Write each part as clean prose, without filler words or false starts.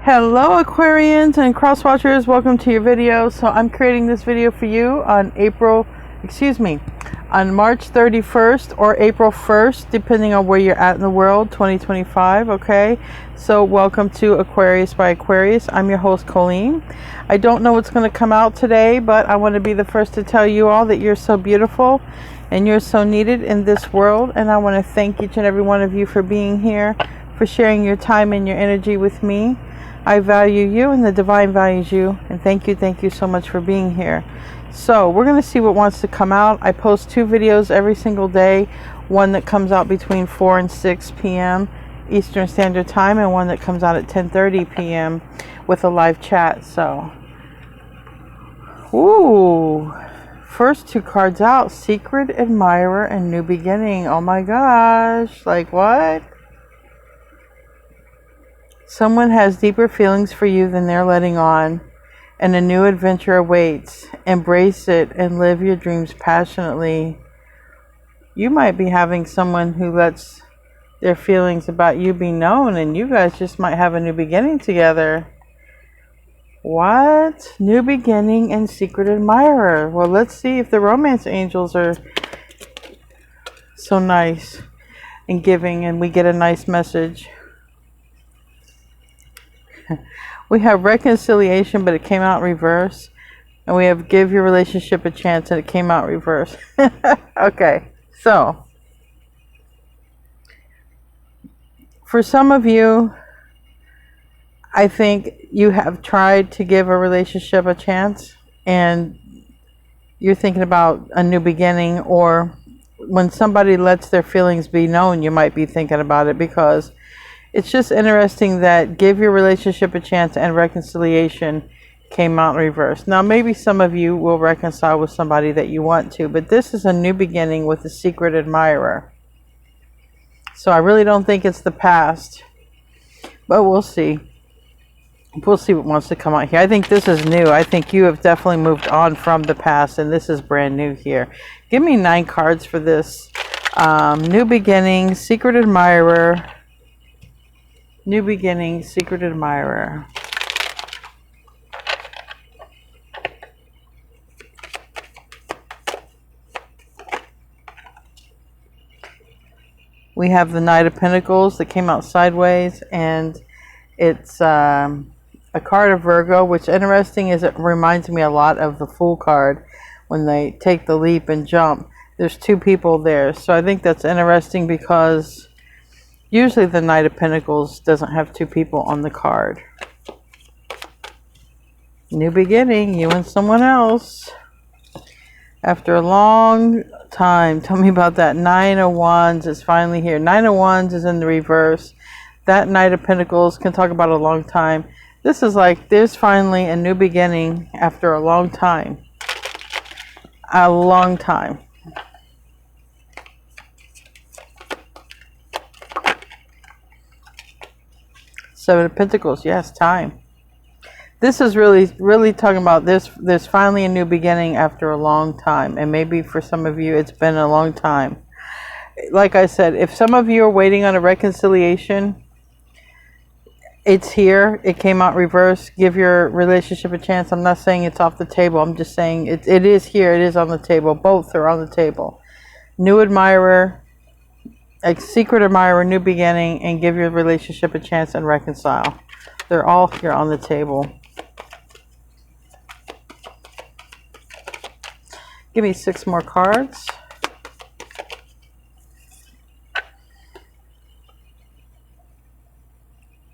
Hello Aquarians and cross watchers, welcome to your video. So I'm creating this video for you on on March 31st or April 1st, depending on where you're at in the world, 2025. Okay, so welcome to Aquarius by Aquarius. I'm your host Colleen. I don't know what's going to come out today, but I want to be the first to tell you all that you're so beautiful and you're so needed in this world, and I want to thank each and every one of you for being here, for sharing your time and your energy with me. I value you and the divine values you, and thank you so much for being here. So we're going to see what wants to come out. I post 2 videos every single day, one that comes out between 4 and 6 p.m. Eastern Standard Time, and one that comes out at 10:30 p.m. with a live chat. So, ooh, first 2 cards out, Secret Admirer and New Beginning. Oh my gosh, like what? Someone has deeper feelings for you than they're letting on, and a new adventure awaits. Embrace it and live your dreams passionately. You might be having someone who lets their feelings about you be known, and you guys just might have a new beginning together. What? New beginning and Secret Admirer. Well, let's see if the romance angels are so nice and giving and we get a nice message. We have reconciliation, but it came out reverse. And we have give your relationship a chance, and it came out reverse. Okay, so for some of you, I think you have tried to give a relationship a chance, and you're thinking about a new beginning, or when somebody lets their feelings be known, you might be thinking about it, because it's just interesting that give your relationship a chance and reconciliation came out reversed. Now, maybe some of you will reconcile with somebody that you want to, but this is a new beginning with a Secret Admirer. So I really don't think it's the past, but we'll see. We'll see what wants to come out here. I think this is new. I think you have definitely moved on from the past, and this is brand new here. Give me 9 cards for this. New beginning, Secret Admirer. New beginning, Secret Admirer. We have the Knight of Pentacles that came out sideways, and it's a card of Virgo, which interesting is it reminds me a lot of the Fool card when they take the leap and jump. There's 2 people there, so I think that's interesting because usually the Knight of Pentacles doesn't have 2 people on the card. New beginning, you and someone else. After a long time. Tell me about that. 9 of Wands is finally here. 9 of Wands is in the reverse. That Knight of Pentacles can talk about a long time. This is like there's finally a new beginning after a long time. A long time. Seven of Pentacles, yes, time. This is really talking about this. There's finally a new beginning after a long time, and maybe for some of you it's been a long time. Like I said, if some of you are waiting on a reconciliation, it's here. It came out reverse. Give your relationship a chance. I'm not saying it's off the table. I'm just saying it is here. It is on the table. Both are on the table. New admirer, a Secret Admirer, new beginning, and give your relationship a chance and reconcile. They're all here on the table. Give me 6 more cards.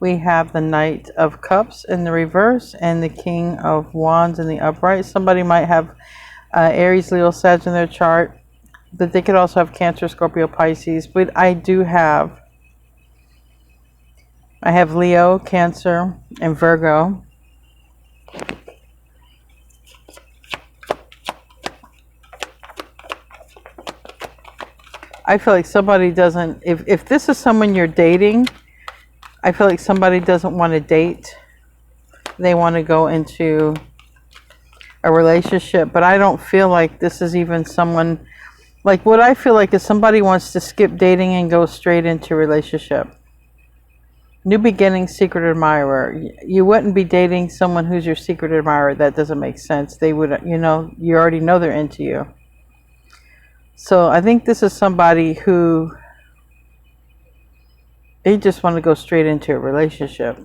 We have the Knight of Cups in the reverse and the King of Wands in the upright. Somebody might have Aries, Leo, Sag in their chart. But they could also have Cancer, Scorpio, Pisces. But I have Leo, Cancer, and Virgo. I feel like somebody doesn't, if this is someone you're dating, I feel like somebody doesn't want to date. They want to go into a relationship. But I don't feel like this is even someone. Like, what I feel like is somebody wants to skip dating and go straight into a relationship. New beginning, secret admirer. You wouldn't be dating someone who's your secret admirer. That doesn't make sense. They would, you know, you already know they're into you. So I think this is somebody who, they just want to go straight into a relationship.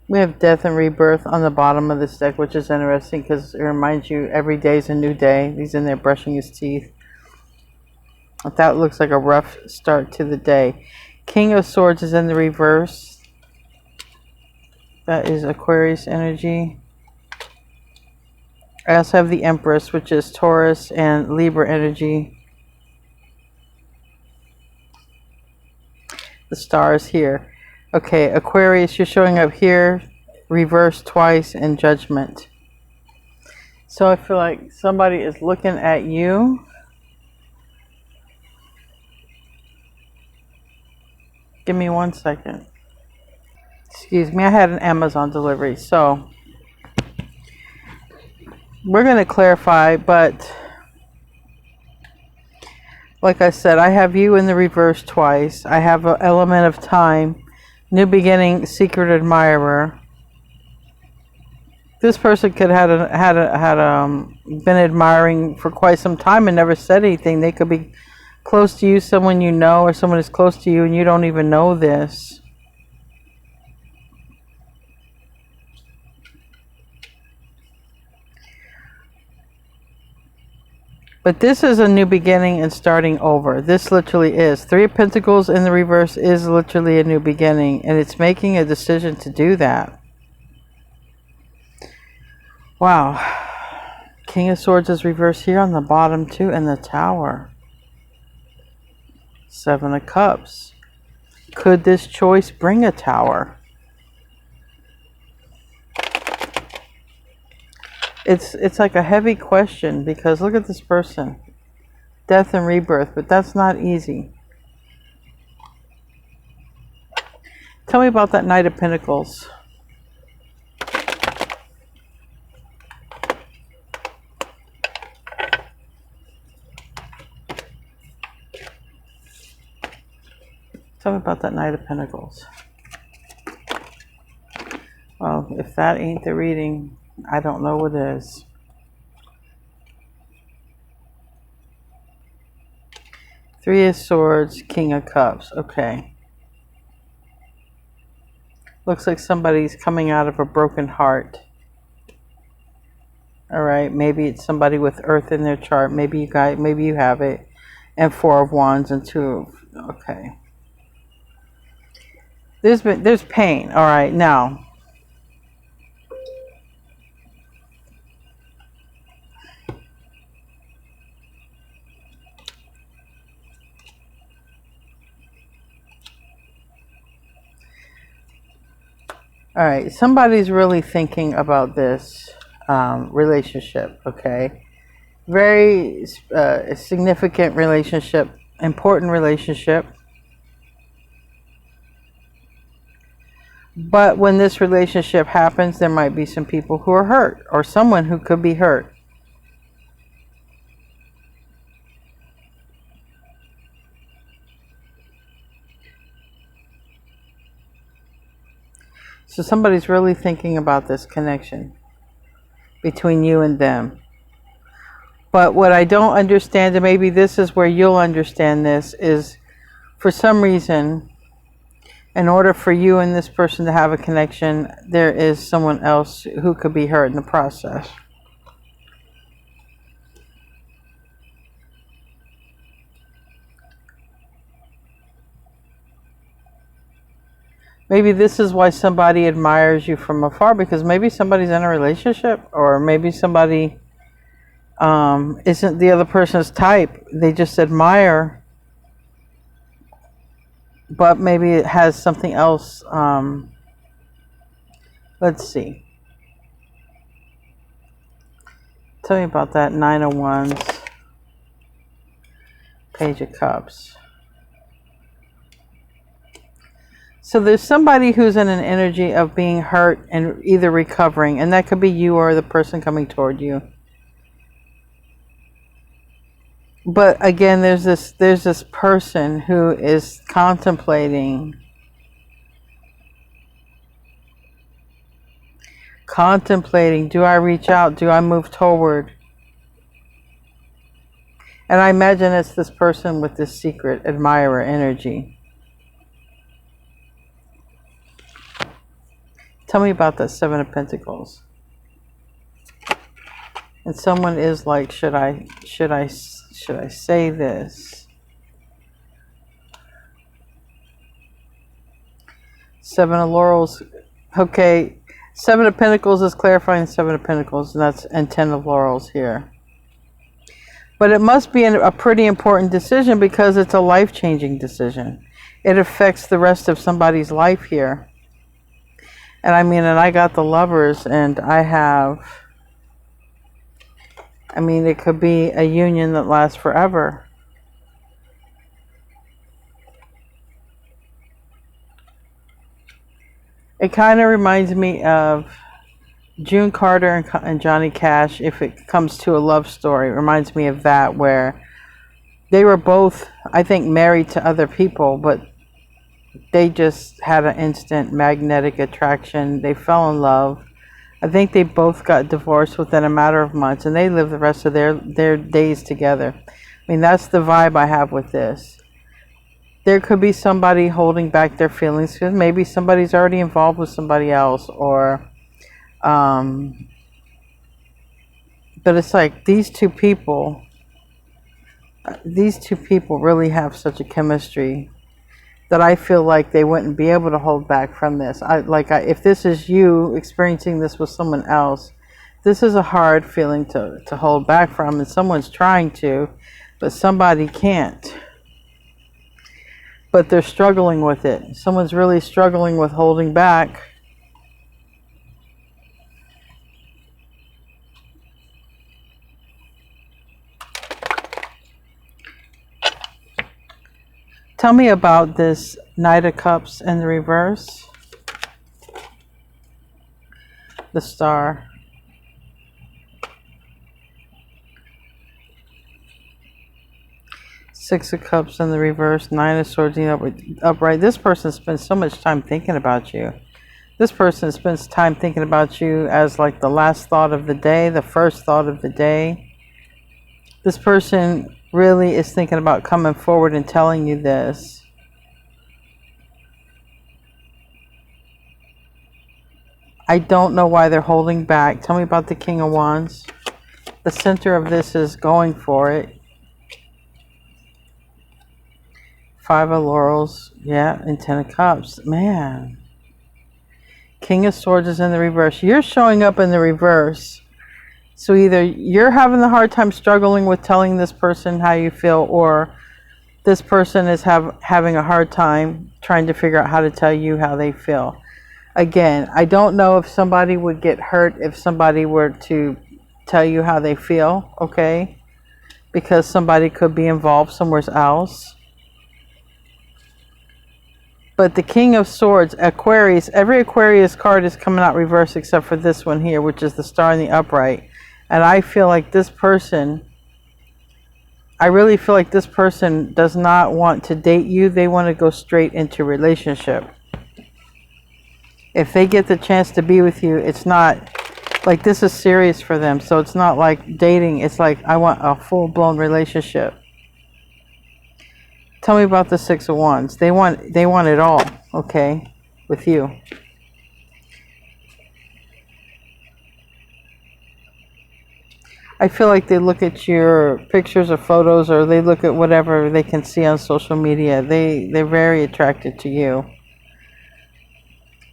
We have death and rebirth on the bottom of this deck, which is interesting because it reminds you every day is a new day. He's in there brushing his teeth. That looks like a rough start to the day. King of Swords is in the reverse. That is Aquarius energy. I also have the Empress, which is Taurus and Libra energy. The stars here. Okay, Aquarius, you're showing up here, reverse twice, and Judgment. So I feel like somebody is looking at you. Give me 1 second. Excuse me, I had an Amazon delivery. So we're going to clarify, but like I said, I have you in the reverse twice. I have an element of time. New beginning, secret admirer. This person could have been admiring for quite some time and never said anything. They could be close to you, someone you know, or someone is close to you and you don't even know this. But this is a new beginning and starting over. This literally is. Three of Pentacles in the reverse is literally a new beginning. And it's making a decision to do that. Wow. King of Swords is reversed here on the bottom too. And the Tower. Seven of Cups. Could this choice bring a Tower? It's like a heavy question because look at this person. Death and rebirth, but that's not easy. Tell me about that Knight of Pentacles. Tell me about that Knight of Pentacles. Well, if that ain't the reading, I don't know what is. Three of Swords, King of Cups. Okay. Looks like somebody's coming out of a broken heart. Alright, maybe it's somebody with Earth in their chart. Maybe you have it. And Four of Wands and Two of... Okay. There's pain. Alright, now... All right, somebody's really thinking about this relationship, okay? Very significant relationship, important relationship. But when this relationship happens, there might be some people who are hurt or someone who could be hurt. So somebody's really thinking about this connection between you and them. But what I don't understand, and maybe this is where you'll understand this, is for some reason, in order for you and this person to have a connection, there is someone else who could be hurt in the process. Maybe this is why somebody admires you from afar, because maybe somebody's in a relationship, or maybe somebody isn't the other person's type. They just admire, but maybe it has something else. Let's see. Tell me about that Nine of Wands, Page of Cups. So there's somebody who's in an energy of being hurt and either recovering, and that could be you or the person coming toward you. But again, there's this person who is contemplating do I reach out? Do I move toward? And I imagine it's this person with this secret admirer energy. Tell me about that Seven of Pentacles. And someone is like, should I say this? Seven of Laurels. Okay, Seven of Pentacles is clarifying Seven of Pentacles, and Ten of Laurels here. But it must be a pretty important decision because it's a life-changing decision. It affects the rest of somebody's life here. And I mean, and I got the Lovers, and it could be a union that lasts forever. It kind of reminds me of June Carter and Johnny Cash. If it comes to a love story, it reminds me of that, where they were both, I think, married to other people, but they just had an instant magnetic attraction. They fell in love. I think they both got divorced within a matter of months, and they lived the rest of their days together. I mean, that's the vibe I have with this. There could be somebody holding back their feelings because maybe somebody's already involved with somebody else, or but it's like these two people really have such a chemistry that I feel like they wouldn't be able to hold back from this. If this is you experiencing this with someone else, this is a hard feeling to hold back from, and someone's trying to, but somebody can't. But they're struggling with it. Someone's really struggling with holding back. Tell me about this Knight of Cups in the reverse. The Star. Six of Cups in the reverse. Nine of Swords in the upright. This person spends so much time thinking about you. This person spends time thinking about you as like the last thought of the day, the first thought of the day. This person really is thinking about coming forward and telling you this. I don't know why they're holding back. Tell me about the King of Wands. The center of this is going for it. Five of Laurels, yeah, and Ten of Cups. Man. King of Swords is in the reverse. You're showing up in the reverse. So either you're having the hard time struggling with telling this person how you feel, or this person is having a hard time trying to figure out how to tell you how they feel. Again, I don't know if somebody would get hurt if somebody were to tell you how they feel, okay? Because somebody could be involved somewhere else. But the King of Swords, Aquarius, every Aquarius card is coming out reverse except for this one here, which is the Star in the upright. And I feel like this person, I really feel like this person does not want to date you. They want to go straight into relationship. If they get the chance to be with you, it's not like this is serious for them. So it's not like dating. It's like, I want a full-blown relationship. Tell me about the Six of Wands. They want it all, okay, with you. I feel like they look at your pictures or photos, or they look at whatever they can see on social media. They're very attracted to you.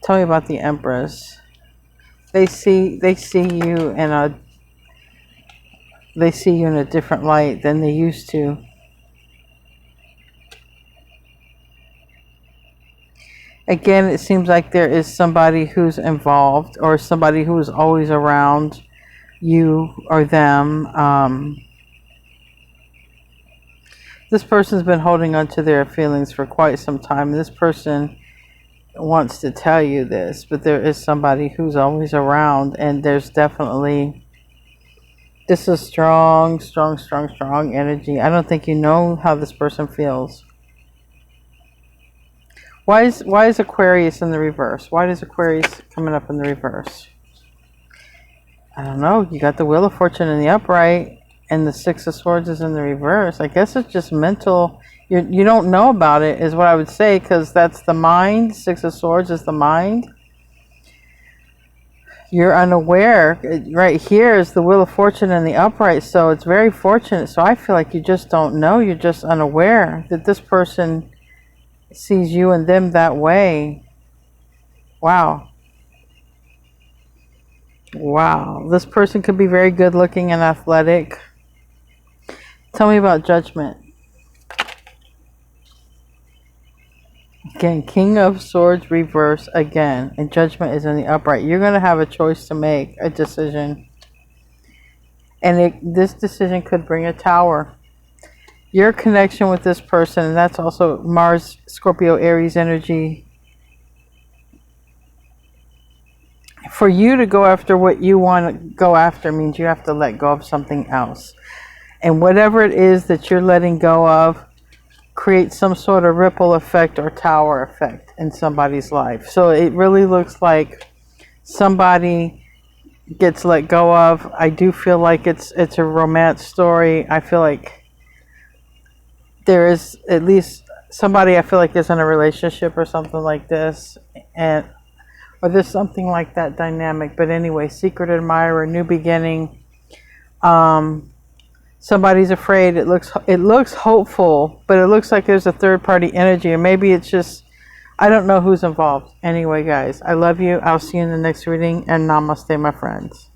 Tell me about the Empress. They see you in a different light than they used to. Again, it seems like there is somebody who's involved, or somebody who is always around you or them. This person's been holding on to their feelings for quite some time. This person wants to tell you this, but there is somebody who's always around, and there's definitely This is strong, strong, strong, strong energy. I don't think you know how this person feels. Why is Aquarius in the reverse? Why does Aquarius coming up in the reverse? I don't know. You got the Wheel of Fortune in the upright, and the Six of Swords is in the reverse. I guess it's just mental. You don't know about it, is what I would say, because that's the mind. Six of Swords is the mind. You're unaware. Right here is the Wheel of Fortune in the upright, so it's very fortunate. So I feel like you just don't know. You're just unaware that this person sees you and them that way. Wow. Wow. This person could be very good looking and athletic. Tell me about Judgment. Again, King of Swords reverse again, and Judgment is in the upright. You're going to have a choice to make, a decision. And this decision could bring a tower. Your connection with this person, and that's also Mars, Scorpio, Aries energy. For you to go after what you want to go after means you have to let go of something else. And whatever it is that you're letting go of, create some sort of ripple effect or tower effect in somebody's life. So it really looks like somebody gets let go of. I do feel like it's a romance story. I feel like there is at least somebody I feel like is in a relationship or something like this, and or there's something like that dynamic. But anyway, secret admirer, new beginning. Somebody's afraid. It looks hopeful, but it looks like there's a third party energy, or maybe it's just, I don't know who's involved. Anyway, guys, I love you. I'll see you in the next reading, and namaste, my friends.